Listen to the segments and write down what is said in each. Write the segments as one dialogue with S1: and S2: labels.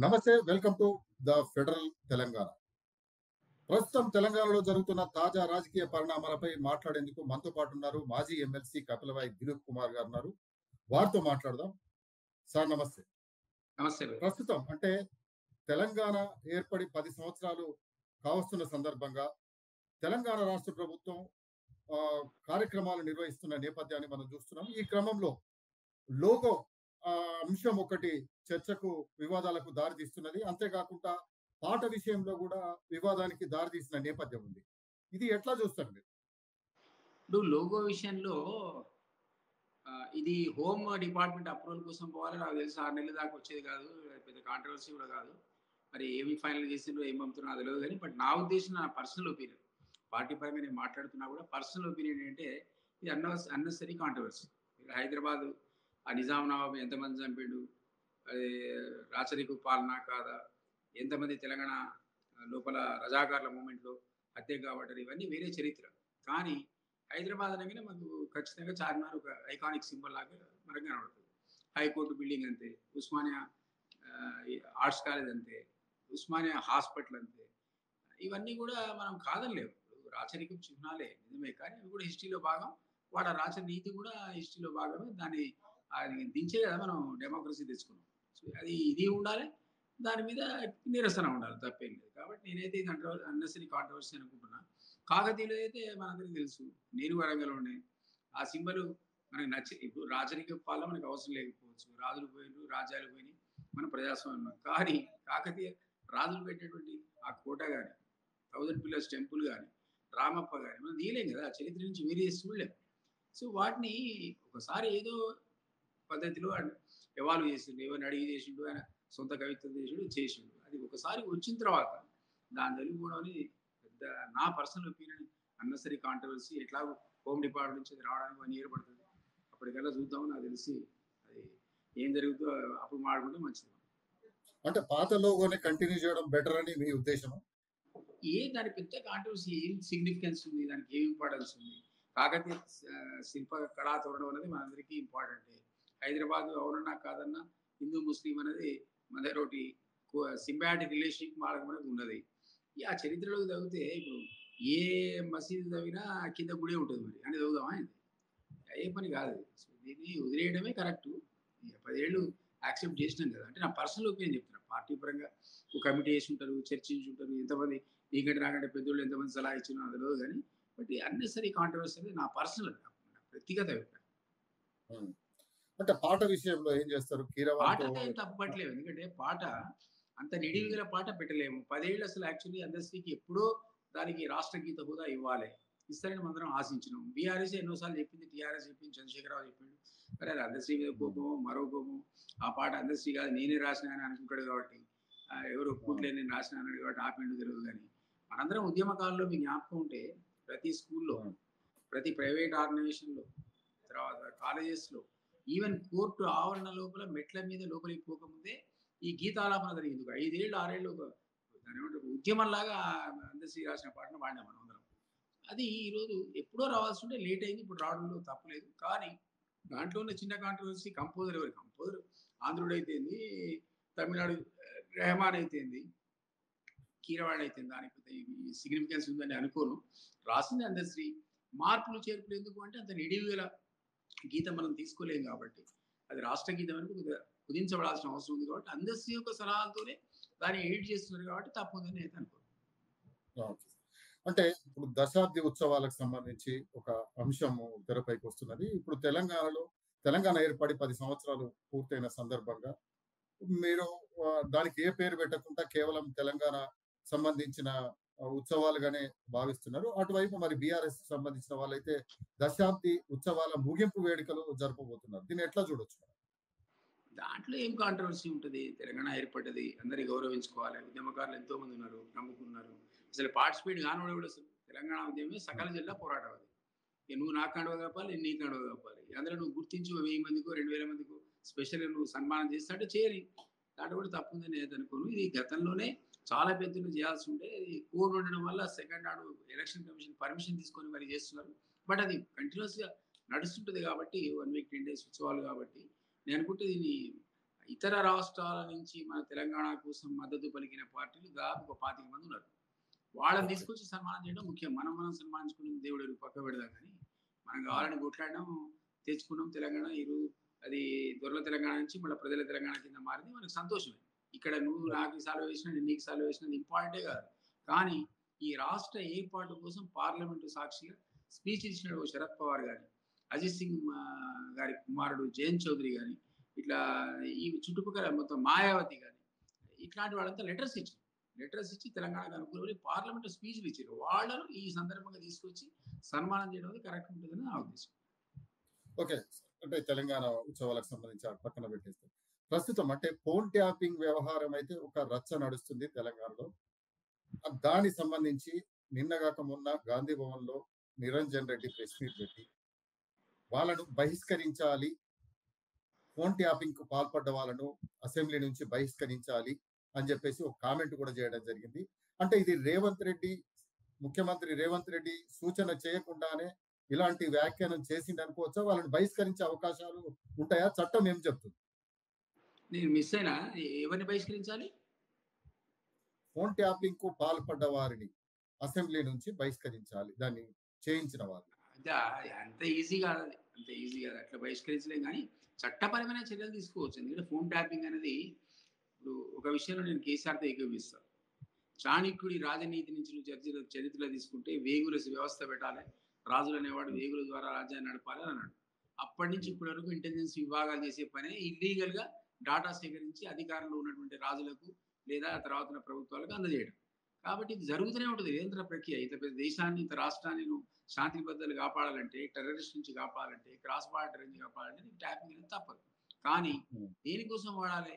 S1: నమస్తే. Welcome to the federal Telangana. ప్రస్తుతం తెలంగాణలో జరుగుతున్న తాజా రాజకీయ పరిణామాలపై మాట్లాడేందుకు మనతో పాటు ఉన్నారు మాజీ ఎమ్మెల్సీ కపిలవాయి దిలీప్ కుమార్ గారు ఉన్నారు. వారితో మాట్లాడదాం. సార్ నమస్తే.
S2: నమస్తే భయ్య.
S1: ప్రస్తుతం అంటే తెలంగాణ ఏర్పడి 10 సంవత్సరాలు కావస్తున్న సందర్భంగా తెలంగాణ రాష్ట్ర ప్రభుత్వం కార్యక్రమాలు నిర్వహిస్తున్న నేపథ్యాన్ని మనం చూస్తున్నాం. ఈ క్రమంలో లోగో అంశం ఒకటి చర్చకు, వివాదాలకు దారితీస్తున్నది. అంతేకాకుండా పాట విషయంలో కూడా వివాదానికి దారితీసిన నేపథ్యం ఉంది. ఇది ఎట్లా చూస్తారు మీరు?
S2: ఇప్పుడు లోగో విషయంలో ఇది హోమ్ డిపార్ట్మెంట్ అప్రూవల్ కోసం పోవాలి. నాకు తెలిసి 6 నెలల దాకా వచ్చేది కాదు. పెద్ద కాంట్రవర్సీ కూడా కాదు. మరి ఏమి ఫైనల్ చేసిండ్రో ఏం పంపుతున్నారో నాకు తెలియదు కానీ, బట్ నా ఉద్దేశం, నా పర్సనల్ ఒపీనియన్, పార్టీ పరంగా నేను మాట్లాడుతున్నా కూడా పర్సనల్ ఒపీనియన్ ఏంటంటే ఇది అన్నెసరీ కాంట్రవర్సీ. హైదరాబాద్ ఆ నిజాం నవాబు ఎంతమంది చంపాడు, అది రాచరిక పాలన కాదా, ఎంతమంది తెలంగాణ లోపల రజాకార్ల మూమెంట్లో హత్య కాబట్టారు, ఇవన్నీ వేరే చరిత్ర. కానీ హైదరాబాద్ అనగానే మనకు ఖచ్చితంగా చార్మినార్ ఒక ఐకానిక్ సింబల్ లాగా మనకు కనబడుతుంది. హైకోర్టు బిల్డింగ్ అంతే, ఉస్మానియా ఆర్ట్స్ కాలేజ్ అంతే, ఉస్మానియా హాస్పిటల్ అంతే. ఇవన్నీ కూడా మనం కాదనలేవు. రాచరికం చిహ్నాలే నిజమే, కానీ అవి కూడా హిస్టరీలో భాగం. వాడు ఆ రాచ నీతి కూడా హిస్టరీలో భాగమే. దాన్ని అది దించే కదా మనం డెమోక్రసీ తెచ్చుకున్నాం. సో అది ఇది ఉండాలి, దాని మీద నిరసన ఉండాలి, తప్పేం లేదు. కాబట్టి నేనైతే ఇది అన్నెసరీ కాంట్రవర్సీ అనుకుంటున్నా. కాకతీయులు అయితే మనందరికీ తెలుసు, నేను వరంగల్లోనే. ఆ సింబల్ మనకు నచ్చి, ఇప్పుడు రాజరిక పాలన మనకు అవసరం లేకపోవచ్చు, రాజులు పోయినారు, రాజ్యాలు పోయినాయి, మన ప్రజాస్వామ్యం. కానీ కాకతీయ రాజులు పెట్టేటువంటి ఆ కోట కానీ, 1000 పిల్లర్స్ టెంపుల్ కానీ, రామప్ప కానీ మనం తీయలేం కదా, చరిత్ర నుంచి వేరే చేసి చూడలేం. సో వాటిని ఒకసారి ఏదో పద్ధతిలో ఎవాల్వ్ చేసిండు, ఎవరిని అడిగి చేసిండు, ఆయన సొంత కవిత్వం చేసిండు. అది ఒకసారి వచ్చిన తర్వాత దాని తెలుగుకోవడం అనేది పెద్ద, నా పర్సనల్ ఒపీనియన్, అన్నెసరీ కాంట్రవర్సీ. ఎట్లా హోమ్ డిపార్ట్మెంట్ నుంచి రావడానికి 1 ఇయర్ పడుతుంది. అప్పటికల్లా చూద్దాం. నాకు తెలిసి అది ఏం జరుగుతుందో అప్పుడు మాట్లాడుకుంటే మంచిది.
S1: అంటే పాత లోగోనే కంటిన్యూ చేయడం బెటర్ అని మీ ఉద్దేశం?
S2: దాని పెద్ద కాంట్రవర్సీ, ఏం సిగ్నిఫికెన్స్ ఉంది, దానికి ఏం ఇంపార్టెన్స్ ఉంది? కాకతీయ శిల్ప కళా తోరణం అనేది మనందరికీ ఇంపార్టెంటే. హైదరాబాద్ అవునన్నా కాదన్నా హిందూ ముస్లిం అనేది మన దగ్గర ఒకటి సింబాటిక్ రిలేషన్షిప్ మార్గం అనేది ఉన్నది. ఆ చరిత్రలోకి తగ్గితే ఇప్పుడు ఏ మసీదు తవ్వినా కింద గుడే ఉంటుంది, మరి అని చదువుదామా? ఏ పని కాదు. సో దీన్ని వదిలేయడమే కరెక్ట్. 10 ఏళ్ళు యాక్సెప్ట్ చేసినాం కదా. అంటే నా పర్సనల్ ఒపీనియన్ చెప్తున్నా. పార్టీ పరంగా ఒక కమిటీ వేసి ఉంటారు, చర్చించుంటారు, ఎంతమంది నీకంటే నాకంటే పెద్దోళ్ళు ఎంతమంది సలహా ఇచ్చినా అది తెలియదు కానీ, బట్ అన్నెసరీ కాంట్రవర్సీ అనేది నా పర్సనల్, వ్యక్తిగత అభిప్రాయం.
S1: అంటే పాట విషయంలో ఏం చేస్తారు?
S2: పాట ఏం తప్పట్లేదు, ఎందుకంటే పాట అంత నిడివిగల పాట పెట్టలేము. 10 ఏళ్ళు అసలు యాక్చువల్లీ అందరికీ ఎప్పుడో దానికి రాష్ట్ర గీత హోదా ఇవ్వాలి, ఇస్తారని మనం ఆశించినాం. బీఆర్ఎస్ ఎన్నోసార్లు చెప్పింది, టీఆర్ఎస్ చెప్పింది, చంద్రశేఖరరావు చెప్పిండు. మరి అది అందశ్రీ మీద కోపమో మరో కోపమో, ఆ పాట అందశ్రీ కాదు నేనే రాసిన అని అనుకుంటాడు కాబట్టి, ఎవరు ఒప్పుకుంటలే నేను రాసిన అన్నాడు కాబట్టి ఆపిండు తెలియదు. కానీ మనందరం ఉద్యమకాలంలో మీకు జ్ఞాపకం ఉంటే ప్రతి స్కూల్లో, ప్రతి ప్రైవేట్ ఆర్గనైజేషన్లో, తర్వాత కాలేజెస్లో, ఈవెన్ కోర్టు ఆవరణ లోపల మెట్ల మీద లోపలికి పోకముందే ఈ గీతాలాపన జరిగింది. 5 ఏళ్ళు 6 ఏళ్ళు దాని ఏమంటారు ఉద్యమంలాగా అందశ్రీ రాసిన పాటను వాడినాం మనం అందరం. అది ఈరోజు ఎప్పుడో రావాల్సి ఉంటే లేట్ అయింది, ఇప్పుడు రావడంలో తప్పలేదు. కానీ దాంట్లో ఉన్న చిన్న కాంట్రవర్సీ, కంపోజర్ ఎవరు? కంపోజర్ ఆంధ్రుడు అయితేంది, తమిళనాడు రెహమాన్ అయితేంది, కీరవాణి అయితేంది, దానికి సిగ్నిఫికెన్స్ ఉందని అనుకోను. రాసింది అందశ్రీ. మార్పులు చేర్పులు ఎందుకు అంటే అంత నిడివిగల గీతం మనం తీసుకోలేం కాబట్టి, అది రాష్ట్ర గీతం అని కుదించబడాల్సిన అవసరం ఉంది కాబట్టి అందశ్రీ యొక్క సలహాలతోనే దాన్ని ఎడిట్ చేస్తున్నారు కాబట్టి తప్పు ఉందని అయితే అనుకోను.
S1: అంటే ఇప్పుడు దశాబ్ది ఉత్సవాలకు సంబంధించి ఒక అంశము తెరపైకి వస్తున్నది. ఇప్పుడు తెలంగాణ ఏర్పడి 10 సంవత్సరాలు పూర్తయిన సందర్భంగా మీరు దానికి ఏ పేరు పెట్టకుండా కేవలం తెలంగాణ సంబంధించిన ఉత్సవాలుగానే భావిస్తున్నారు. అటువైపు మరి బీఆర్ఎస్ సంబంధించిన వాళ్ళైతే దశాబ్ది ఉత్సవాల ముగింపు వేడుకలు జరపబోతున్నారు. దీన్ని ఎట్లా చూడొచ్చు?
S2: దాంట్లో ఏం కాంట్రవర్సీ ఉంటుంది? తెలంగాణ ఏర్పడ్డది, అందరినీ గౌరవించుకోవాలి. ఉద్యమకారులు ఎంతో మంది ఉన్నారు, నమ్ముకున్నారు. అసలు పార్టిసిపేట్ కానివాడు కూడా అసలు తెలంగాణ ఉద్యమమే సకల జిల్లా పోరాటం అది. నువ్వు నాకు కండువ కప్పాలి, నేను నీకు కండువ కప్పాలి. అందులో నువ్వు గుర్తించి 1000 మందికో 2000 మందికో స్పెషల్గా నువ్వు సన్మానం చేస్తా అంటే చేయని, దాంట్లో కూడా తప్పు ఉందని నేను అనుకోను. ఇది గతంలోనే చాలా పెద్దలు చేయాల్సి ఉంటే కోడ్ ఉండడం వల్ల సెకండ్ నాడు ఎలక్షన్ కమిషన్ పర్మిషన్ తీసుకొని మరి చేస్తున్నారు. బట్ అది కంటిన్యూస్గా నడుస్తుంటుంది కాబట్టి 1 వీక్ 10 డేస్ ఉత్సవాలు కాబట్టి నేను అనుకుంటే దీన్ని ఇతర రాష్ట్రాల నుంచి మన తెలంగాణ కోసం మద్దతు పలికిన పార్టీలు దాదాపు ఒక 25 మంది ఉన్నారు. వాళ్ళని
S1: ఓకే.
S2: తీసుకొచ్చి సన్మానం చేయడం ముఖ్యం. మనం సన్మానించుకుని దేవుడు పక్క పెడదాం కానీ, మనం
S1: హ్మ్.
S2: కావాలని కొట్లాడినాం, తెచ్చుకున్నాం తెలంగాణ. అది దొరల తెలంగాణ నుంచి మళ్ళీ ప్రజల తెలంగాణ కింద మారింది. మనకు సంతోషమే. ఇక్కడ నువ్వు
S1: ఓకే.
S2: నాకు సాల్వ్ చేసినా, నేను నీకు సాల్వ్ చేసినా ఇంపార్టెంటే కాదు. కానీ ఈ రాష్ట్ర ఏర్పాటు కోసం పార్లమెంటు సాక్షిగా స్పీచ్ ఇచ్చినాడు శరద్ పవార్ గాని, అజిత్ సింగ్ గారి కుమారుడు జయంత్ చౌదరి గాని, ఇట్లా ఈ చుట్టుపక్కల మొత్తం మాయావతి గాని, ఇట్లాంటి వాళ్ళంతా లెటర్స్ ఇచ్చి తెలంగాణకు అనుకూలమని పార్లమెంట్ స్పీచ్లు ఇచ్చారు. వాళ్ళను ఈ సందర్భంగా తీసుకొచ్చి సన్మానం చేయడం అనేది కరెక్ట్ ఉంటుందని నా ఉద్దేశం.
S1: ఓకే. అంటే తెలంగాణ ఉత్సవాలకు సంబంధించి అటు పక్కన పెట్టేస్తే. ప్రస్తుతం అంటే ఫోన్ ట్యాపింగ్ వ్యవహారం అయితే ఒక రచ్చ నడుస్తుంది తెలంగాణలో. దానికి సంబంధించి నిన్న గాక మొన్న గాంధీ భవన్‌లో నిరంజన్ రెడ్డి ప్రెస్ మీట్ పెట్టి వాళ్ళను బహిష్కరించాలి. ఫోన్ ట్యాపింగ్‌కు పాల్పడ్డ వాళ్ళను అసెంబ్లీ నుంచి బహిష్కరించాలి అని చెప్పేసి ఒక కామెంట్ కూడా చేయడం జరిగింది. అంటే ఇది ముఖ్యమంత్రి రేవంత్ రెడ్డి సూచన చేయకుండానే ఇలాంటి వ్యాఖ్యానం చేసిండనుకోవచ్చా? వాళ్ళని బహిష్కరించే అవకాశాలు ఉంటాయా? చట్టం ఏం చెప్తుంది?
S2: నేను మిస్ అయినా ఎవరిని బహిష్కరించాలి?
S1: ఫోన్ ట్యాపింగ్‌కు పాల్పడ్డ వారిని అసెంబ్లీ నుంచి బహిష్కరించాలి. దాన్ని చేయించిన వారిని.
S2: అంటే అంత ఈజీ కాదది. అంత ఈజీ కాదు. అట్లా బహిష్కరించలేం గానీ, చట్టపరమైన చర్యలు తీసుకోవచ్చు. ఎందుకంటే ఫోన్ ట్యాపింగ్ అనేది ఇప్పుడు ఒక విషయంలో నేను కేసీఆర్‌తో ఏకీభవిస్తా. చాణక్యుడి రాజనీతి నుంచి నువ్వు చరిత్రలో తీసుకుంటే వేగుల వ్యవస్థ పెట్టాలి. రాజులు అనేవాడు
S1: హ్మ్.
S2: వేగుల ద్వారా రాజ్యాన్ని నడపాలి అని అన్నాడు. అప్పటి నుంచి
S1: హ్మ్.
S2: ఇప్పటి వరకు ఇంటెలిజెన్స్ విభాగాలు చేసే పనే ఇల్లీగల్‌గా డాటా సేకరించి అధికారంలో ఉన్నటువంటి రాజులకు లేదా తర్వాత ఉన్న ప్రభుత్వాలకు అందజేయడం. కాబట్టి ఇది జరుగుతూనే ఉంటుంది. నిరంతర ప్రక్రియ. ఇంత పెద్ద దేశాన్ని, ఇంత రాష్ట్రాన్ని నువ్వు శాంతి భద్రతలు కాపాడాలంటే, టెర్రరిస్ట్ నుంచి కాపాడాలంటే, క్రాస్ బార్డర్ నుంచి కాపాడాలంటే నీకు ట్యాపింగ్ అనేది తప్పదు. కానీ
S1: హ్మ్.
S2: దేనికోసం వాడాలి?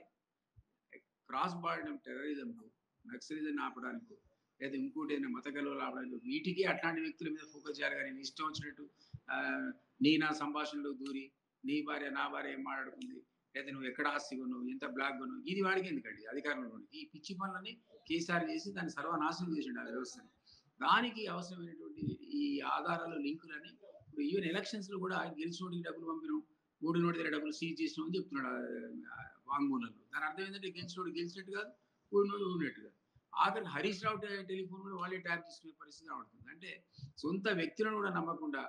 S2: క్రాస్ బార్డర్ టెర్రరిజంకు, నక్సలిజం ఆపడానికో, లేదా ఇంకోటి ఏదైనా మత కలవలు ఆపడానికో వీటికి అట్లాంటి వ్యక్తుల మీద ఫోకస్ చేయాలి కానీ నీ ఇష్టం వచ్చినట్టు నీ నా సంభాషణలో దూరి నీ భార్య నా భార్య ఏం మాట్లాడుకుంది, లేదా నువ్వు ఎక్కడ ఆస్తి కొన్నావు, ఎంత బ్లాక్ కొన్నావు, ఇది వాడికి ఎందుకండి అధికారంలో ఉన్నోడికి. ఈ పిచ్చి పనులన్నీ కేసీఆర్ చేసి దాన్ని సర్వనాశనం చేసిండు ఆ వ్యవస్థని. దానికి అవసరమైనటువంటి ఈ ఆధారాలు లింకులని ఇప్పుడు ఈవెన్ ఎలక్షన్స్ లో కూడా గెలిచినోడికి డబ్బులు పంపినాం, ఓడినోడి దగ్గర డబ్బులు సీజ్ చేసినాం అని చెప్తున్నాడు వాంగ్మూలంలో. దాని అర్థం ఏంటంటే గెలిచినోడు గెలిచినట్టు కాదు, ఓడినోడు ఓడినట్టు కాదు. ఆఖరికి హరీష్ రావు టెలిఫోన్ కూడా వాళ్ళే ట్యాప్ చేసుకునే పరిస్థితి రావడుతుంది. అంటే సొంత వ్యక్తులను కూడా నమ్మకుండా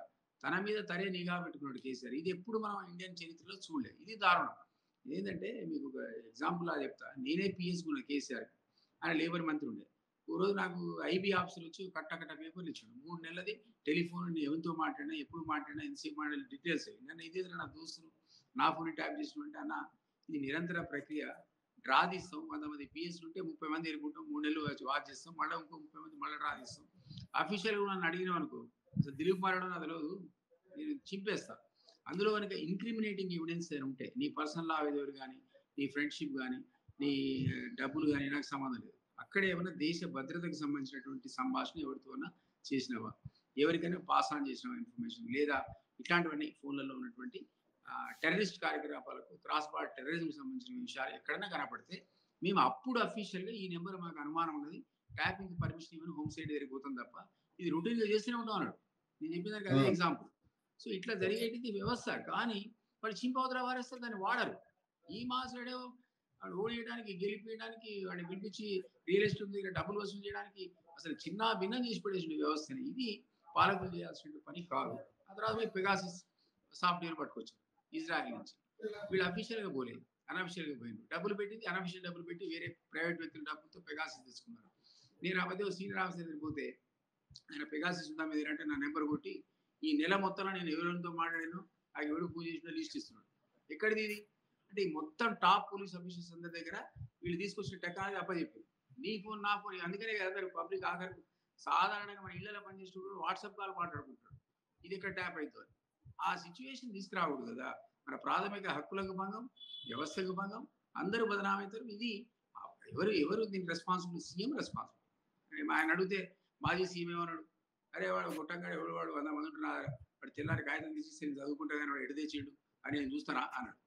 S2: తన మీద తనే నిఘా పెట్టుకున్నాడు కేసీఆర్. ఇది ఎప్పుడు మనం ఇండియన్ చరిత్రలో చూడలేదు. ఇది దారుణం. ఏంటంటే మీకు ఒక ఎగ్జాంపుల్ లా చెప్తా. నేనే పిఎస్‌కున్నా కేసీఆర్. ఆయన లేబర్ మంత్రి ఉండే. ఓ రోజు నాకు ఐబీ ఆఫీసర్ వచ్చి కట్ట పేపర్లు ఇచ్చాడు. 3 నెలలది టెలిఫోన్ నేను ఎవరితో మాట్లాడినా, ఎప్పుడు మాట్లాడినా, ఎంతసేపు మాట్లాడిన డీటెయిల్స్ అవి. నన్ను ఇదేందిరా నా దోస్తులు నా ఫోన్ ట్యాప్ చేసినవంటే అన్న ఇది నిరంతర ప్రక్రియ. డ్రా తీస్తాం. 100 మంది పిఎస్‌లు ఉంటే 30 మంది ఎన్నుకుంటాం. 3 నెలలు వాచ్ చేస్తాం. మళ్ళా ఇంకో 30 మంది మళ్ళా డ్రా తీస్తాం. అఫీషియల్‌గా నన్ను అడిగినావనుకో అసలు దిలీప్ కుమార్ ఎవడో నాకు తెలవదు. నేను చింపేస్తా. అందులో గనుక ఇంక్రిమినేటింగ్ ఎవిడెన్స్ ఏమైనా ఉంటే నీ పర్సనల్ లావాదేవీలు గాని, నీ ఫ్రెండ్‌షిప్ గాని, నీ డబ్బులు గాని నాకు సంబంధం లేదు. అక్కడే ఏమన్నా దేశ భద్రతకు సంబంధించినటువంటి సంభాషణ ఎవరితోనా చేసినావా? ఎవరికైనా పాస్ ఆన్ చేసినావా ఇన్ఫర్మేషన్? లేదా ఇట్లాంటివన్నీ ఫోన్‌లలో ఉన్నటువంటి టెర్రరిస్ట్ కార్యకలాపాలకు క్రాస్ బార్డర్ టెర్రరిజంకి సంబంధించిన విషయాలు ఎక్కడైనా కనపడితే మేము అప్పుడు అఫీషియల్‌గా ఈ నెంబర్ మాకు అనుమానం ఉన్నది. ట్యాపింగ్‌కి పర్మిషన్ ఇవ్వని హోమ్ సైట్ దగ్గరికి పోతాం తప్ప ఇది రొటీన్‌గా చేస్తూనే ఉంటాం అన్నాడు. నేను చెప్పిన దానికి అదే
S1: హ్మ్.
S2: ఎగ్జాంపుల్. సో ఇట్లా
S1: ఓకే.
S2: జరిగేటిది వ్యవస్థ. కానీ వాళ్ళు చింపవతల వారేస్తారు దాన్ని వాడరు. ఈ మాసాడేమో వాడు ఓడియడానికి, గెలిపియడానికి, వాడిని పిలిపించి రియల్ ఎస్టేట్ దగ్గర డబ్బులు వసూలు చేయడానికి అసలు చిన్న భిన్నం చేసి పడేసిండు వ్యవస్థని. ఇది పాలకులు చేయాల్సిన పని కాదు. ఆ తర్వాత పోయి పెగాసిస్ సాఫ్ట్‌వేర్ పట్టుకొచ్చారు ఇజ్రాయెల్ నుంచి. వీళ్ళు అఫీషియల్‌గా పోలేదు. అనఫీషియల్‌గా పోయిండ్రు. డబ్బులు పెట్టింది అనఫీషియల్ డబ్బులు పెట్టి వేరే ప్రైవేట్ వ్యక్తుల డబ్బులతో పెగాసిస్ తీసుకున్నారు. నేను ఆ మధ్య సీనియర్ ఆఫీసర్ దగ్గరికి పోతే ఆయన పెగాసిస్ ఉందా మీ దగ్గర అంటే నా నెంబర్ కొట్టి ఈ నెల మొత్తంలో నేను ఎవరెవరితో మాట్లాడానో నాకు ఎవరు పూజ చేసినా లిస్ట్ ఇస్తున్నాడు. ఎక్కడిది ఇది? అంటే ఈ మొత్తం టాప్ పోలీస్ ఆఫీసర్స్ అందరి దగ్గర వీళ్ళు తీసుకొచ్చిన టెక్నాలజీ అప్పచెప్పారు. నీ ఫోన్ నా ఫోన్ అందుకనే కదా అందరూ పబ్లిక్ ఆఖరికి సాధారణంగా మన ఇళ్లలో పనిచేసేటప్పుడు వాట్సాప్ కాల్ మాట్లాడుకుంటారు. ఇది ఎక్కడ ట్యాప్ అవుతుంది. ఆ సిచ్యువేషన్ తీసుకురాకూడదు కదా. మన ప్రాథమిక హక్కులకు భంగం, వ్యవస్థకు భంగం, అందరూ బదనామవుతారు. ఇది ఎవరు దీనికి రెస్పాన్సిబుల్? CM responsible. ఆయన అడిగితే మాజీ సీఎం ఏమన్నాడు? అరే వాడు గొట్టంగాడు ఎవడు వాడు 100 మంది ఉంటున్నారు. వాడు తెల్లారి కాగితం తీసి నేను చదువుకుంటా కానీ వాడు ఎటు తెచ్చిండు అని నేను చూస్తానా అన్నాడు.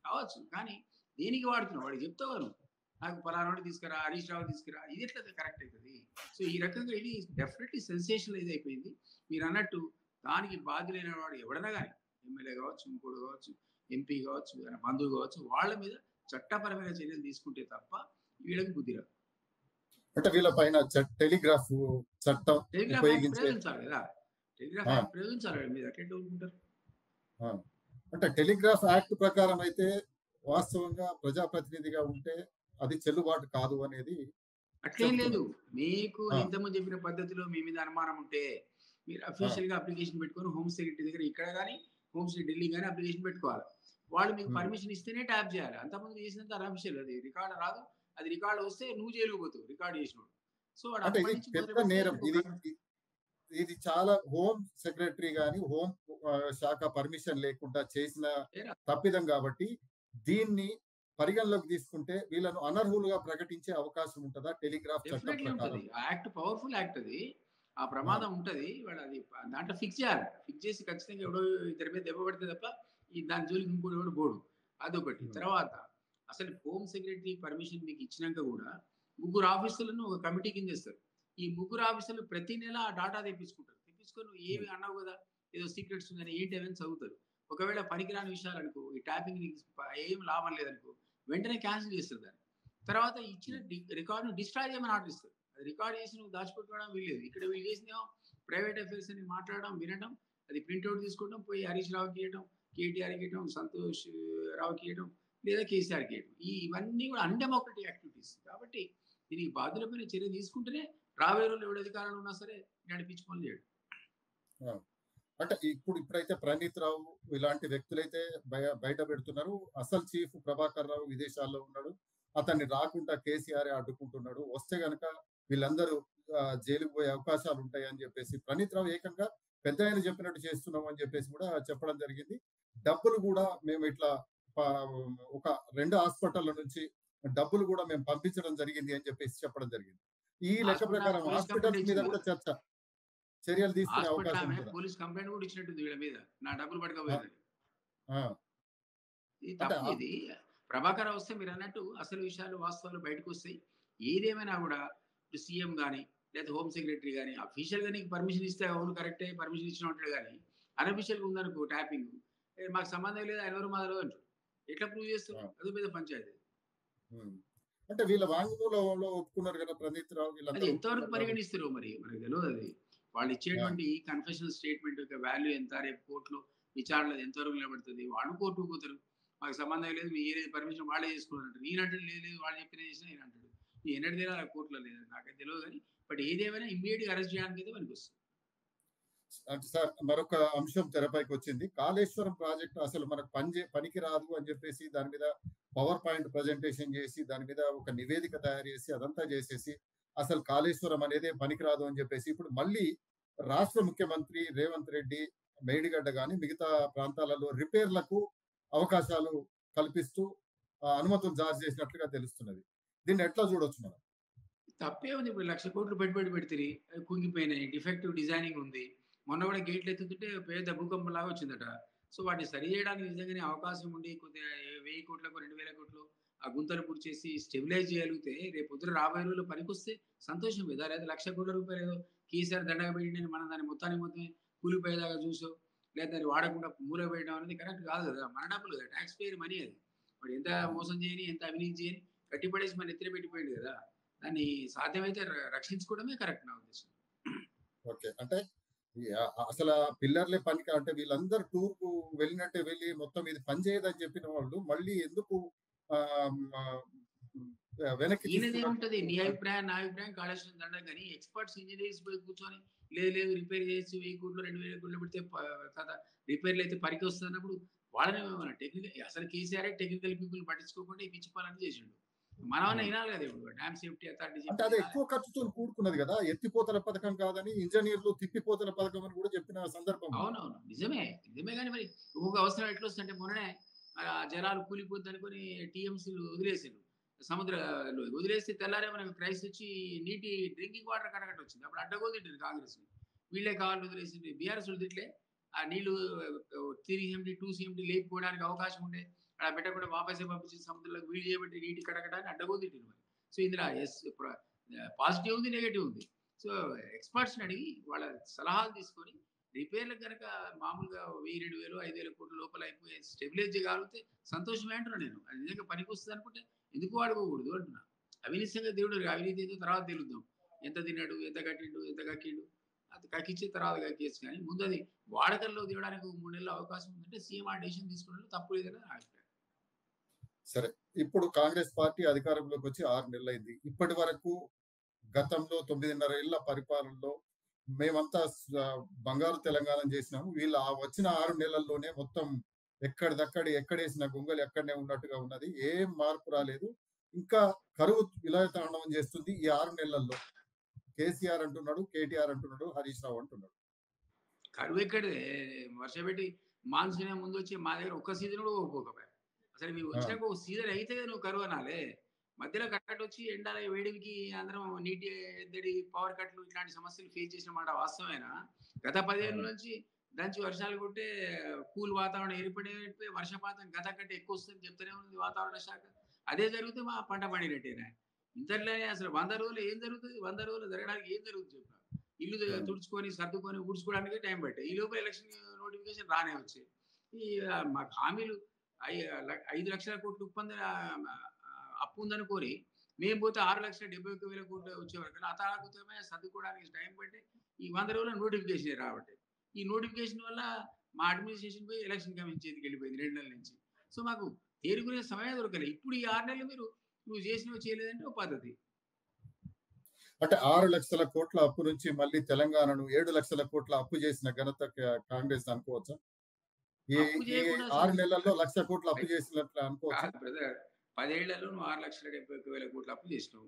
S2: కావచ్చు. కానీ దేనికి వాడుతున్నావు? వాడికి చెప్తావా నువ్వు? నాకు పలానాడు తీసుకురా, హరీష్ రావు తీసుకురా. ఇది ఎట్లా కరెక్ట్ అవుతుంది? సో ఈ రకంగా ఇది డెఫినెట్లీ సెన్సేషనలైజ్ అయిపోయింది. మీరు అన్నట్టు దానికి బాధ్యులైన వాడు ఎవడన్నా కానీ ఎమ్మెల్యే కావచ్చు, ఇంకోటి కావచ్చు, ఎంపీ కావచ్చు, బంధువు కావచ్చు, వాళ్ళ మీద చట్టపరమైన చర్యలు తీసుకుంటే తప్ప వీళ్ళకి బుద్ధి రాదు.
S1: అంటే వీళ్ళ పైన టెలిగ్రాఫ్ చట్టం
S2: టెలిగ్రాఫ్ యాక్ట్
S1: ఉపయోగించే
S2: ప్రయోగించాలి కదా! టెలిగ్రాఫ్
S1: ఆ!
S2: యాక్ట్ ప్రయోగించాలి వీళ్ళ మీద. అట్లెట్లా ఊరుకుంటారు?
S1: ఆ! అంటే టెలిగ్రాఫ్ యాక్ట్ ప్రకారం అయితే వాస్తవంగా ప్రజాప్రతినిధిగా ఉంటే అది చెల్లుబాటు కాదు అనేది
S2: అట్లేం లేదు.
S1: చెబుతున్నారు.
S2: మీకు
S1: ఆ!
S2: ఇంతకుముందు చెప్పిన పద్ధతిలో మీ మీద అనుమానం ఉంటే, మీరు
S1: ఆ!
S2: అఫీషియల్‌గా అప్లికేషన్ పెట్టుకొని హోమ్ సెక్రటరీ దగ్గర ఇక్కడ గాని, హోమ్ సెక్రటరీ ఢిల్లీ గాని అప్లికేషన్ పెట్టుకోవాలి. వాళ్ళు మీకు
S1: హ్మ్.
S2: పర్మిషన్ ఇస్తేనే ట్యాప్ చేయాలి. అంతకుముందు చేసినంత అనఫిషియల్ అది. రికార్డ్ రాదు. అది రికార్డ్ వస్తే నువ్వు జైలుకి పోతావు రికార్డ్ చేసినోడు. సో, వాడు
S1: అంటే ఇది
S2: అప్పటి నుంచి
S1: పెద్ద
S2: మొదలుపెడితే
S1: నేరం.
S2: మీకు
S1: ఇది ఇది చాలా హోమ్ సెక్రటరీ గాని, హోమ్ శాఖ పర్మిషన్ లేకుండా చేసిన
S2: నేరం
S1: తప్పిదం గాబట్టి, దీన్ని పరిగణలోకి తీసుకుంటే వీళ్ళను అనర్హులుగా ప్రకటించే అవకాశం ఉంటదా టెలిగ్రాఫ్ చట్టం
S2: డెఫినెట్‌లీ ఉంటది.
S1: ప్రకారం?
S2: ఆ యాక్ట్ పవర్‌ఫుల్ యాక్ట్ అది. ఆ
S1: ఆ!
S2: ప్రమాదం ఉంటది. వాడు అది దాంట్లో ఫిక్స్ చేయాలి. ఫిక్స్ చేసి ఖచ్చితంగా ఎవడో ఇద్దరి మీద దెబ్బ పడితే తప్ప, దాని జోలికి ఇంకోడు ఎవడు పోడు. అదొకటి.
S1: హ్మ్.
S2: తర్వాత అసలు హోమ్ సెక్రటరీ పర్మిషన్ మీకు ఇచ్చినంక గూడా, ముగ్గురు ఆఫీసర్‌లను ఒక కమిటీ కింద ఏస్తారు. ఈ ముగ్గురు ఆఫీసర్‌లు ప్రతి నెల ఆ డాటా తెప్పించుకుంటారు. తెప్పించుకొని నువ్వు
S1: హ్మ్.
S2: ఏమి అన్నావు గదా! ఏదో సీక్రెట్స్ ఉందని ఏంటి అవన్నీ చదువుతారు. ఒకవేళ పనికిరాని విషయాలనుకో, ఈ ట్యాపింగ్ నీకు ఏం లాభం లేదనుకో, వెంటనే క్యాన్సిల్ చేస్తారు దాన్ని. తర్వాత ఇచ్చిన
S1: హ్మ్.
S2: రికార్డ్‌ను డిస్ట్రాయ్ చేయమని ఆర్డర్ ఇస్తారు. అది రికార్డ్ చేసి నువ్వు దాచిపెట్టుకోవడం వీల్లేదు. ఇక్కడ వీళ్ళు చేసిందేమో ప్రైవేట్ అఫైర్స్ అని మాట్లాడడం, వినడం, అది ప్రింట్ ఔట్ తీసుకోవడం, పోయి హరీష్ రావుకి ఇయ్యడం, కేటీఆర్‌కి ఇయ్యడం, సంతోష్ రావుకి ఇయ్యడం, లేదా కేసీఆర్‌కి ఇయ్యడం. ఇవన్నీ కూడా అన్‌డెమోక్రటిక్ యాక్టివిటీస్. కాబట్టి దీనికి బాధ్యులపైన చర్య తీసుకుంటేనే రాబోయే రోజుల్లో ఎవడు అధికారంలో ఉన్నా సరే ఇలాంటి పిచ్చి పనులు చేయడు.
S1: ఆ! అంటే ఇప్పుడైతే ప్రణీత్ రావు ఇలాంటి వ్యక్తులైతే బయట పెడుతున్నారు. అసలు చీఫ్ ప్రభాకర్ రావు విదేశాల్లో ఉన్నాడు. అతన్ని రాకుండా కేసీఆరే అడ్డుకుంటున్నాడు. వస్తే గనక వీళ్ళందరూ జైలుకి పోయే అవకాశాలుంటాయి అని జెప్పేసి ప్రణీత్ రావు ఏకంగా పెద్దాయన చెప్పినట్టు చేస్తున్నాం అని జెప్పేసి గూడా చెప్పడం జరిగింది. డబ్బులు గూడా మేము ఇట్లా ప ఒక 2 హాస్పిటల్ల నుంచి డబ్బులు గూడా మేము పంపించడం జరిగింది అని జెప్పేసి చెప్పడం జరిగింది. ఈ లెక్క
S2: హాస్పిటల్ ఆమె
S1: ప్రకారం
S2: పోలీస్ కంప్లెయింట్
S1: హాస్పిటల్స్ మీద
S2: ఇచ్చింది.
S1: గూడా చర్యలు తీసుకునే
S2: హాస్పిటల్
S1: అవకాశం
S2: ఆమె
S1: ఉంటదా?
S2: పోలీస్ కంప్లెయింట్ కూడా ఇచ్చినట్టుంది వీళ్ళ మీద. నా డబ్బులు
S1: ఆ!
S2: పట్టుకపోయిర్రని.
S1: ఆ!
S2: ఇది
S1: అంటే
S2: తప్పు ఇది. ప్రభాకర్ వస్తే మీరన్నట్టు అసలు విషయాలు, వాస్తవాలు బయటకొస్తాయి. ఏదేమైనా గూడా ఇప్పుడు సీఎం గాని, లేదా హోమ్ సెక్రటరీ గాని, అఫీషియల్‌గా నీకు పర్మిషన్ ఇస్తే అవును కరెక్టే పర్మిషన్ ఇచ్చినావు అంటాడు గానీ, అనఫీషియల్‌గా ఉందనుకో ట్యాపింగ్, మాకు సంబంధం లేదు. ఆయన ఎవరో మాకు తెలవదు అంటాడు. ఎట్లా ప్రూవ్ చేస్తావు?
S1: ఆ!
S2: అదో పెద్ద పంచాయతీ.
S1: హ్మ్. అంటే వీళ్ళ వాంగ్మూలంలో ఒప్పుకున్నారు గదా! ప్రణీత్ రావు
S2: అది
S1: వీళ్ళందరూ
S2: ఎంతవరకు
S1: ఒప్పుకున్నారు గాబట్టి
S2: పరిగణిస్తారో మరి మనకు తెలవదది.
S1: ఆ!
S2: వాళ్ళిచ్చేటువంటి కన్ఫెషన్ స్టేట్‌మెంట్ యొక్క వాల్యూ ఎంత? రేపు కోర్ట్‌లో విచారణలో అది ఎంతవరకు నిలబడుతది? వాళ్ళు కోర్టుకు పోతారు. మాకు సంబంధం లేదు. మీ ఏరియా పర్మిషన్ వాళ్ళే చేసుకున్నారంటారు. ఈయనంటాడు లేదు లేదు వాళ్ళు చెప్పినయి చేసినా ఈయనంటాడు. ఎన్నడు తేలాలి కోర్ట్‌లో లేదు. నాకైతే తెలవదు గానీ, బట్ ఏదేమైనా ఇమ్మీడియేట్‌గా అరెస్ట్ చేయడానికైతే పనికొస్తది.
S1: అంటే సార్ మరొక అంశం తెరపైకొచ్చింది. కాళేశ్వరం ప్రాజెక్ట్ అసలు మనకు పనికి రాదు అని జెప్పేసి దాని మీద పవర్ పాయింట్ ప్రజెంటేషన్ జేసి, దాని మీద ఒక నివేదిక తయారు జేసి, అదంతా జేసేసి, అసలు కాళేశ్వరం అనేదే పనికిరాదు అని జెప్పేసి, ఇప్పుడు మళ్ళీ రాష్ట్ర ముఖ్యమంత్రి రేవంత్ రెడ్డి మేడిగడ్డ గాని, మిగతా ప్రాంతాలలో రిపేర్‌లకు అవకాశాలు కల్పిస్తూ అనుమతులు జారీ చేసినట్లుగా తెలుస్తున్నది. దీన్ని ఎట్లా జూడొచ్చు మనం?
S2: తప్పేముంది ఇప్పుడు 1,00,00,000 పెట్టుబడి పెడితిరి. అవి కుంగిపోయినాయి. డిఫెక్టివ్ డిజైనింగ్ ఉంది. మొన్న కూడా గేట్లు ఎత్తుతుంటే పెద్ద భూకంపంలాగా వచ్చిందట. సో, వాటిని సరి చేయడానికి నిజంగానే అవకాశం ఉండి కొద్దిగా 1000,00,00,000కో, 2,000,00,000 ఆ గుంతలు పూడ్చేసి స్టెబిలైజ్ చేయగలిగితే రేపొద్దున రాబోయే రోజుల్లో పనికొస్తే సంతోషం కదా! లేదా రూ. 1,00,00,000 ఏదో కేసీఆర్ దండగ పెట్టిండని మనం దాన్ని మొత్తానికి మొత్తమే కూలిపోయేదాకా చూసో, లేదా దాన్ని వాడకుండా మూలన పెట్టడం అనేది కరెక్ట్ కాదు కదా! మన డబ్బులు కదా! టాక్స్ పేయర్ మనీ అది. వాడు ఎంత
S1: హ్మ్.
S2: మోసం చేయని, ఎంత అవినీతి చేయని కట్టిపడేసి మన నెత్తిన పెట్టిపోయిండు కదా! దాన్ని సాధ్యమైతే రక్షించుకోవడమే కరెక్ట్ నా ఉద్దేశం.
S1: ఓకే. అంటే అసలా పిల్లర్లే అంటే వీళ్ళందరూ టూర్‌కు వెళ్ళినట్టే వెళ్ళి మొత్తం ఇది పని చేయదని చెప్పిన వాళ్ళు మళ్ళీ ఎందుకు ఆహ్, ఆహ్, హ్మ్. వెనక్కి తీసుకున్నట్టు
S2: ఈయనదేముంటది నీ అభిప్రాయం, నా అభిప్రాయం కాళేశ్వరం దండగ గాని ఎక్స్‌పర్ట్స్ ఇంజినీర్స్ పోయి కూర్చొని లేదు లేదు రిపేర్ చేయొచ్చు 1000,00,00,000 2,000,00,000 పెడితే కథ రిపేర్‌లయితే పనికొస్తదన్నప్పుడు వాళ్ళని ఏమనాలి అసలు కేసీఆరే టెక్నికల్ పీపుల్‌ని పట్టించుకోకుండా ఈ పిచ్చి పనులన్నీ చేసిండు. మనమన్నా
S1: హ్మ్.
S2: ఇనాలి కదా! ఇప్పుడు డ్యామ్ సేఫ్టీ అథారిటీ
S1: అంటే
S2: చెప్పింది
S1: అది
S2: ఇనాలే.
S1: ఎక్కువ ఖర్చుతోని కూడుకున్నది గదా! ఎత్తిపోతల పథకం కాదని ఇంజినీర్లు తిప్పిపోతల పథకం అని గూడా చెప్పిన సందర్భం ఉంది.
S2: అవునవును. నిజమే. నిజమే గాని మరి ఒక్కొక్క అవసరం ఎట్లొస్తుందంటే మొన్ననే జలాలు కూలిపోద్దనుకోని టీఎంసీలు వదిలేసిండ్రు. సముద్రంలో వదిలేస్తే తెల్లారే మనకు క్రైసిస్ వచ్చి నీటి డ్రింకింగ్ వాటర్ కటకటొచ్చింది. అప్పుడు అడ్డగోలు కాంగ్రెస్‌ని. వీళ్ళే కావాలని వదిలేసిండ్రు. బీఆర్ఎసోళ్ళు తిట్లే. ఆ నీళ్లు 3 సీఎండీ, 2 సీఎండీ లేపిపోవడానికి అవకాశం ఉండే. అక్కడ పెట్టకుండా వాపసే పంపించి సముద్రంలోకి వీళ్ళు చేయబట్టి నీటి కటకట అని అడ్డగోలు తిట్టిండ్రు మరి. సో, ఇందులో పాజిటివ్ ఉంది. నెగెటివ్ ఉంది. సో, ఎక్స్‌పర్ట్స్‌ని అడిగి వాళ్ళ సలహాలు తీసుకొని రిపేర్‌లకు గనక మామూలుగా 1000, 2000, 5000 కోట్ల లోపల అయిపోయి స్టెబిలైజ్ చేయగలిగితే సంతోషమే అంటున్నా నేను. అది నిజంగా పనికొస్తదనుకుంటే ఎందుకు వాడుకోకూడదు అంటున్నా. అవినీతి సంగతి దేవుడు ఎరుగు. అవినీతి ఏదో తర్వాత తెలుద్దాం. ఎంత తిన్నాడు? ఎంత కట్టిండు? ఎంత కక్కిండు? అది కక్కించిన తర్వాత కక్కేయొచ్చు కానీ ముందు అది వాడకంలో తేవడానికి 3 నెలలు అవకాశం ఉందంటే సీఎం ఆ డెసిషన్ తీసుకోవడంలో తప్పు లేదని నా అభిప్రాయం.
S1: సరే. ఇప్పుడు కాంగ్రెస్ పార్టీ అధికారంలోకి వచ్చి 6 నెలలైంది. ఇప్పటి వరకు గతంలో 9.5 ఏళ్ల పరిపాలనలో మేమంతా బంగారు తెలంగాణను చేసినాము. వీళ్ళు ఆ వచ్చిన 6 నెలల్లోనే మొత్తం ఎక్కడిదక్కడ ఎక్కడేసిన గొంగలి అక్కడనే ఉన్నట్టుగా ఉన్నది. ఏం మార్పు రాలేదు. ఇంకా కరువు విలయతాండవం చేస్తుంది ఈ 6 నెలల్లో. కేసీఆర్ అంటున్నాడు, కేటీఆర్ అంటున్నాడు, హరీష్ రావు అంటున్నాడు.
S2: కరువెక్కడిదే వర్షపెట్టి మాన్సూనే ముందొచ్చి మా దగ్గర ఒక్క సీజన్ కూడా పోకపోయా. అసలు మేము
S1: ఆ!
S2: వచ్చినాక ఒక సీజన్ అయితే నువ్వు కరువు అనాలే. మధ్యలో కట్టొచ్చి ఎండల వేడిమికి అందరం నీటి ఎద్దడి, పవర్ కట్లు ఇట్లాంటి సమస్యలు ఫేస్ చేసిన మాట వాస్తవమేనా? గత 10 ఏళ్ల
S1: అవును.
S2: నుంచి దంచి వర్షాలు కొట్టే కూల్ వాతావరణం ఏర్పడిపోయి వర్షపాతం గత కంటే ఎక్కువొస్తుందని చెప్తూనే ఉంది వాతావరణ శాఖ. అదే జరిగితే మా పంట పండినట్టేనా? ఇంతట్లోనే అసలు 100 రోజులు ఏం జరుగుతది? 100 రోజులు జరగడానికి ఏం జరుగుతుంది చెప్పు నాకు? ఇల్లు
S1: అవును.
S2: తుడుచుకొని, సర్దుకొని, ఊడ్చుకోవడానికే టైం పట్టాయి. ఈ లోపల ఎలక్షన్ నోటిఫికేషన్ రానే వచ్చాయి. ఈ మాకు హామీలు 5,00,000 కోట్ల అప్పు ఉందని కోరి మేము పోతే 6,71,000 కోట్లు వచ్చేవరకు అతాకుతమే సర్దుకోవడానికి టైం పట్టి ఈ 100 రోజుల నోటిఫికేషన్ రాబట్టే. ఈ నోటిఫికేషన్ వల్ల మా అడ్మినిస్ట్రేషన్ పోయి ఎలక్షన్ కమిషన్ చేతికి వెళ్ళిపోయింది 2 నెలల నుంచి. సో మాకు తేరుకునే సమయం దొరకలేదు. ఇప్పుడు ఈ 6 నెలలు నువ్వు చేసినవి చేయలేదంటే ఒక పద్ధతి.
S1: అంటే 6,00,000 కోట్ల అప్పు నుంచి మళ్ళీ తెలంగాణను 7,00,000 కోట్ల అప్పు చేసిన ఘనత కాంగ్రెస్ అనుకోవచ్చా? ఈ
S2: అప్పు
S1: ఈ
S2: చేయకుండా
S1: 6
S2: అసలు
S1: నెలల్లో 1,00,000 కోట్ల అప్పు చేసినట్లు అనుకోవచ్చా?
S2: కాదు బ్రదర్. 10 ఏళ్లలో నువ్వు 6,71,000 కోట్ల అప్పు చేసినావు.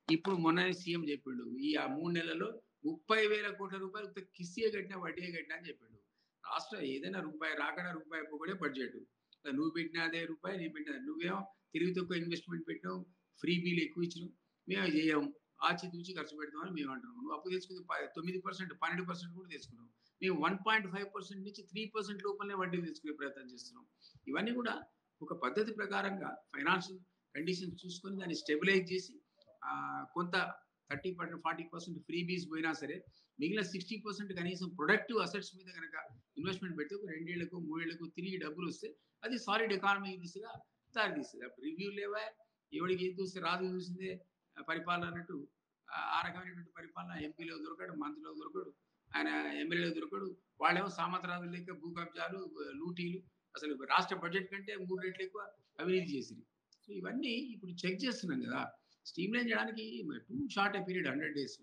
S2: ఇప్పుడు మొన్ననే సీఎం చెప్పిండు. ఈ 3 నెలల్లో 30,000 కోట్ల రూపాయలు ఉత్త కిస్తీయే కట్టినా, వడ్డీయే కట్టినా అని చెప్పిండు. రాష్ట్రం ఏదైనా రూపాయి రాకడా, రూపాయి పోకడే బడ్జెట్. నువ్వు పెట్టిన అదే రూపాయి, నేను పెట్టిన నువ్వేమో తెలివి తక్కువ ఇన్వెస్ట్‌మెంట్ పెట్టినావు. ఫ్రీ బిల్ ఎక్కువ ఇచ్చినావు. మేము అవి చేయము. ఆచితూచి ఖర్చు పెడతామని మేము అంటున్నాం. నువ్వు అప్పు తెచ్చుకుంది 9%, 12% కూడా తెచ్చుకున్నావు. మేము 1.5% నుంచి 3% లోపలనే వడ్డీ తెచ్చుకునే ప్రయత్నం చేస్తున్నాం. ఇవన్నీ కూడా ఒక పద్ధతి ప్రకారంగా ఫైనాన్షియల్ కండిషన్స్ చూసుకొని దాన్ని స్టెబిలైజ్ చేసి కొంత 30%, 40% ఫ్రీబీస్ పోయినా సరే మిగిలిన 60% కనీసం ప్రొడక్టివ్ అసెట్స్ మీద కనుక ఇన్వెస్ట్మెంట్ పెడితే ఒక 2 ఏళ్లకు, 3 ఏళ్లకు తిరిగి డబ్బులు వస్తే అది సాలిడ్ ఎకానమీ దిశగా దారితీస్తుంది. అప్పుడు రివ్యూ లేవా? ఎవడికి ఏది చూస్తే రాజు చూసిందే పరిపాలన అన్నట్టు ఆ రకమైనటువంటి పరిపాలన ఎంపీలో దొరకడు, మంత్రిలో దొరకడు, ఆయన ఎమ్మెల్యేలో దొరకడు. వాళ్ళేమో సామంతరాజులు లెక్క భూ కబ్జాలు, లూటీలు అసలు రాష్ట్ర బడ్జెట్ కంటే 3 రెట్లు ఎక్కువ అవినీతి చేసిర్రు. సో ఇవన్నీ ఇప్పుడు చెక్ చేస్తున్నాం కదా! స్ట్రీమ్‌లైన్ చేయడానికి two shot a period 100 days.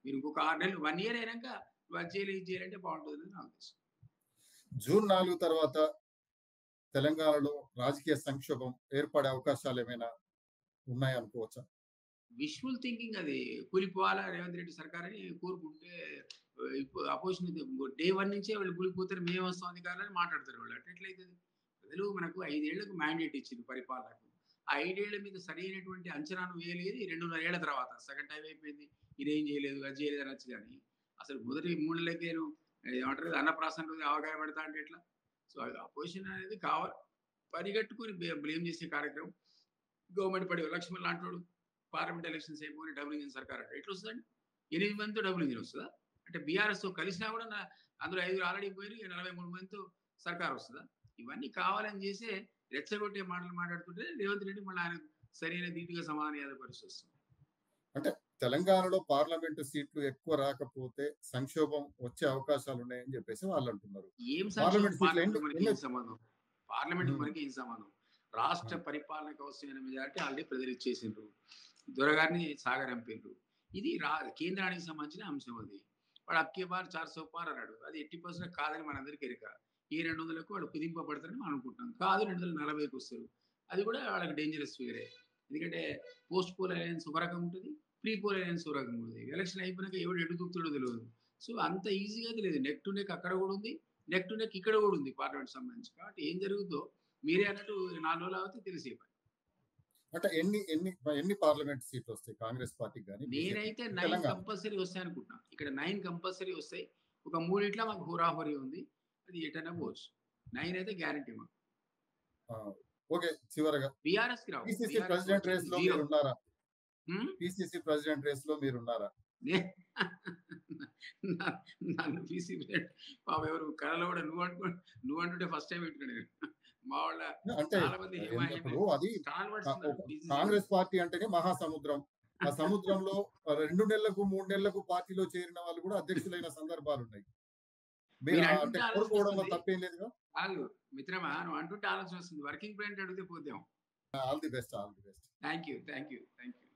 S2: మీరు ఇంకొక 6 నెలలు 1 ఇయర్ అయినాక నువ్వు అది చేయాలి, ఇది చేయాలంటే బాగుంటుందని నా ఉద్దేశం.
S1: జూన్ 4 తర్వాత తెలంగాణలో రాజకీయ సంక్షోభం ఏర్పడే అవకాశాలేమైనా ఉన్నాయనుకోవచ్చా?
S2: విష్ఫుల్ థింకింగ్ అది. కూలిపోవాలా రేవంత్ రెడ్డి సర్కార్ అని కోరుకుంటే అపోజిషన్ డే 1 నుంచే వాళ్ళు కూలిపోతారు. మేము వస్తాం అధికారులని మాట్లాడతారు వాళ్ళు. ఎట్లయితది? ప్రజలు మనకు 5 ఏళ్లకు మ్యాండేట్ ఇచ్చిండ్రు పరిపాలనకు. ఆ 5 ఏళ్ల మీద సరైనటువంటి అంచనాను వేయలేదు. ఈ 2.5 ఏళ్ల తర్వాత సెకండ్ టైమ్ అయిపోయింది. ఇదేం చేయలేదు, అది చేయలేదు అనొచ్చు గానీ, అసలు మొదటి 3 నెలలకేను ఏమంటారు అన్నప్రాసన రోజు ఆవకాయ పెడతా అంటే ఎట్లా? సో అపోజిషన్ అనేది పరిగెట్టుకొని బ్లేమ్ చేసే కార్యక్రమం గవర్నమెంట్ పడి లక్ష్మణ్ లాంటోడు పార్లమెంట్ ఎలక్షన్స్ అయిపోయి డబుల్ ఇంజిన్ సర్కార్ అంటే ఎట్లా వస్తుందండి? 8 మందితో డబుల్ ఇంజిన్ వస్తుందా? అంటే బీఆర్ఎస్‌తో కలిసినా కూడా అందులో 5 ఆల్రెడీ పోయిర్రు. 43 మందితో సర్కార్ వస్తదా? ఇవన్నీ కావాలని చేసే రెచ్చగొట్టే మాటలు మాట్లాడుతుంటే రేవంత్ రెడ్డి మళ్ళీ ఆయన సరైన ధీటుగా సమాధానం ఇవ్వాల్సిన పరిస్థితి వస్తుంది.
S1: అంటే తెలంగాణలో పార్లమెంటు సీట్లు ఎక్కువ రాకపోతే సంక్షోభం వచ్చే అవకాశాలున్నాయని జెప్పేసి వాళ్ళంటున్నారు.
S2: ఏం సంక్షేమం
S1: పార్లమెంట్ సీట్లు
S2: పార్లమెంట్
S1: ఎన్ని
S2: మనకి
S1: ఎన్ని
S2: ఏం సంబంధం? పార్లమెంట్‌కి
S1: హ్మ్.
S2: మనకి ఏం సంబంధం? రాష్ట్ర
S1: హ్మ్.
S2: పరిపాలనకు అవసరమైన మెజారిటీ ఆల్రెడీ ప్రజలు ఇచ్చేసిండ్రు. దొరగారిని సాగరంపిర్రు. ఇది కేంద్రానికి సంబంధించిన అంశం అది. వాడు అబ్‌కీ బార్ 400 పార్ అన్నాడు. అది ఎట్టి పరిస్థితిలో కాదని మనందరికీ ఎరుక. ఈ 200కు వాడు కుదింపబడతారని మనం అనుకుంటున్నాం. కాదు 240కి వస్తారు. అది కూడా వాళ్ళకి డేంజరస్ ఫిగరే. ఎందుకంటే పోస్ట్ పోల్ అలయన్స్ ఒక రకంగా ఉంటది. ప్రీ పోల్ అలయన్స్ ఒక రకంగా ఉంటది. ఎలక్షన్ అయిపోయినాక ఎవడు ఎటు దూకుతాడో తెలవదు. సో అంత ఈజీగా అయితే లేదు. నెక్ టు నెక్ అక్కడ కూడా ఉంది. నెక్ టు నెక్ ఇక్కడ కూడా ఉంది పార్లమెంట్ సంబంధించి. కాబట్టి ఏం జరుగుద్దో మీరే అన్నట్టు 4 రోజులు ఆగితే తెలిసే పని.
S1: అంటే ఎన్ని పార్లమెంట్ సీట్లొస్తాయి కాంగ్రెస్ పార్టీకి గాని,
S2: నేనైతే
S1: బీజేపీకి
S2: 9
S1: తెలంగాణ?
S2: కంపల్సరీ వస్తాయనుకుంటున్నా. ఇక్కడ 9 కంపల్సరీ వస్తాయి. ఒక 3 మాకు హోరాహోరీ ఉంది. అది ఎటైనా పోవచ్చు. 9 అయితే గ్యారంటీ మాకు.
S1: ఆ! ఓకే. చివరగా
S2: బీఆర్ఎస్‌కి రావు.
S1: పీసీసీ
S2: బీఆర్ఎస్‌కి
S1: ప్రెసిడెంట్
S2: వచ్చేది
S1: రేస్‌లో
S2: జీరో.
S1: మీరున్నారా?
S2: హ్మ్.
S1: పీసీసీ ప్రెసిడెంట్ రేస్‌లో మీరున్నారా?
S2: నే న నన్ను పీసీ ప్రెసిడెంట్ పాపం ఎవరు కలలో కూడా నువ్వు అంటుంటే ఫస్ట్ టైమ్ వింటున్నా నేను. మా వాళ్ళ
S1: అంటే
S2: చాలా మంది
S1: ఇప్పుడు అది
S2: స్టాల్వర్డ్స్
S1: ఒక
S2: ఉన్నారు పీసీసీలో.
S1: కాంగ్రెస్ పార్టీ అంటేనే మహాసముద్రం. ఆ సముద్రంలో 2 నెలలకు, 3 నెలలకు పార్టీలో చేరిన వాళ్ళు కూడా అధ్యక్షులైన సందర్భాలున్నాయి. మీరు
S2: మీరు
S1: అంటే
S2: అంటుంటే ఆలోచన
S1: కోరుకోవడంలో
S2: వస్తుంది.
S1: తప్పేం లేదుగా.
S2: కాదు మిత్రమా, నువ్వు అంటుంటే ఆలోచన వస్తుంది. వర్కింగ్ ప్రెసిడెంట్ అడిగితే పోద్దాం.
S1: All the best. All the best.
S2: Thank you. Thank you. Thank you.